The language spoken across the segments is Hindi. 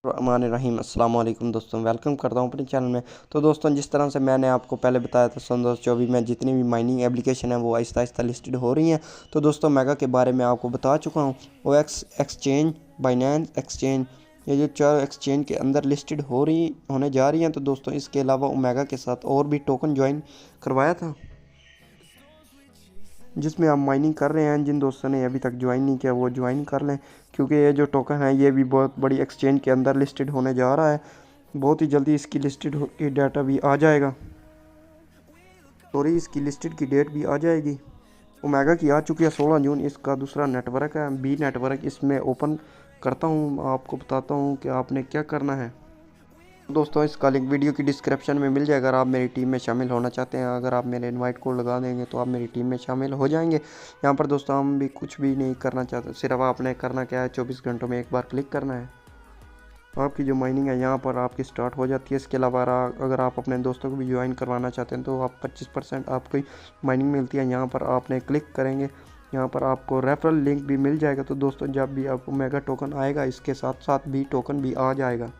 रहीम अस्सलाम वालेकुम दोस्तों, वेलकम करता हूँ अपने चैनल में। तो दोस्तों, जिस तरह से मैंने आपको पहले बताया था सन 2024 में जितनी भी माइनिंग एप्लीकेशन है वो आहिस्ता आहिस्ता लिस्टेड हो रही हैं। तो दोस्तों, मेगा के बारे में आपको बता चुका हूँ। OX एक्सचेंज, बाइनेंस एक्सचेंज, ये जो 4 एक्सचेंज के अंदर लिस्टेड होने जा रही हैं। तो दोस्तों, इसके अलावा ओमेगा के साथ और भी टोकन ज्वाइन करवाया था जिसमें आप माइनिंग कर रहे हैं। जिन दोस्तों ने अभी तक ज्वाइन नहीं किया वो ज्वाइन कर लें, क्योंकि ये जो टोकन है ये भी बहुत बड़ी एक्सचेंज के अंदर लिस्टेड होने जा रहा है। बहुत ही जल्दी इसकी लिस्टेड की डाटा भी आ जाएगा, सॉरी इसकी लिस्टेड की डेट भी आ जाएगी। ओमेगा की आ चुकी है 16 जून। इसका दूसरा नेटवर्क है बी नेटवर्क, इसमें ओपन करता हूँ, आपको बताता हूँ कि आपने क्या करना है। दोस्तों, इसका लिंक वीडियो की डिस्क्रिप्शन में मिल जाएगा। अगर आप मेरी टीम में शामिल होना चाहते हैं, अगर आप मेरे इनवाइट कोड लगा देंगे तो आप मेरी टीम में शामिल हो जाएंगे। यहाँ पर दोस्तों हम भी कुछ भी नहीं करना चाहते, सिर्फ आपने करना क्या है, 24 घंटों में एक बार क्लिक करना है। आपकी जो माइनिंग है यहाँ पर आपकी स्टार्ट हो जाती है। इसके अलावा अगर आप अपने दोस्तों को भी ज्वाइन करवाना चाहते हैं तो आप 25% आपकी माइनिंग मिलती है। यहाँ पर आपने क्लिक करेंगे, यहाँ पर आपको रेफरल लिंक भी मिल जाएगा। तो दोस्तों, जब भी आपको मेगा टोकन आएगा इसके साथ साथ भी टोकन भी आ जाएगा।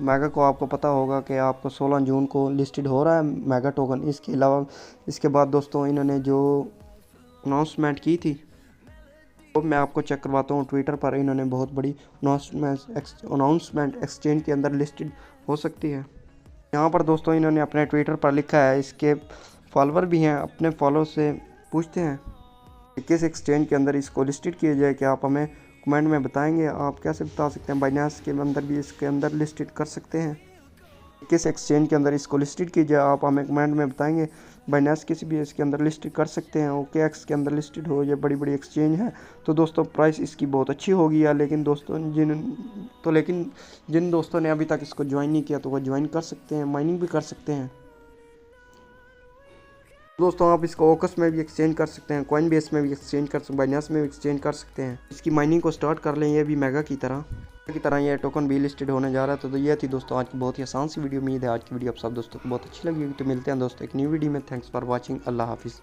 मेगा को आपको पता होगा कि आपको 16 जून को लिस्टेड हो रहा है मेगा टोकन। इसके अलावा इसके बाद दोस्तों इन्होंने जो अनाउंसमेंट की थी वो मैं आपको चेक करवाता हूँ। ट्विटर पर इन्होंने बहुत बड़ी अनाउंसमेंट एक्सचेंज के अंदर लिस्टेड हो सकती है। यहाँ पर दोस्तों इन्होंने अपने ट्विटर पर लिखा है, इसके फॉलोवर भी हैं, अपने फॉलो से पूछते हैं कि किस एक्सचेंज के अंदर इसको लिस्टेड किया जाए। कि आप हमें कमेंट में बताएंगे। आप कैसे बता सकते हैं, बाइनेंस के अंदर भी इसके अंदर लिस्टेड कर सकते हैं। किस एक्सचेंज के अंदर इसको लिस्टेड कीजिए, आप हमें कमेंट में बताएंगे। बाइनेंस किसी भी इसके अंदर लिस्टेड कर सकते हैं, OKX के अंदर लिस्टेड हो, ये बड़ी बड़ी एक्सचेंज है। तो दोस्तों, प्राइस इसकी बहुत अच्छी होगी यार। लेकिन जिन दोस्तों ने अभी तक इसको ज्वाइन नहीं किया तो वह ज्वाइन कर सकते हैं, माइनिंग भी कर सकते हैं। दोस्तों, आप इसको ओकस में भी एक्सचेंज कर सकते हैं, कॉइन बेस में भी एक्सचेंज कर सकते हैं, बाइनेंस में भी एक्सचेंज कर सकते हैं। इसकी माइनिंग को स्टार्ट कर लें, ये भी मेगा की तरह ये टोकन भी लिस्टेड होने जा रहा है। तो ये थी दोस्तों आज की बहुत ही आसान सी वीडियो। उम्मीद है आज की वीडियो आप सब दोस्तों को बहुत अच्छी लगी। तो मिलते हैं दोस्तों एक न्यू वीडियो में। Thanks for watching. अल्लाह हाफिज़।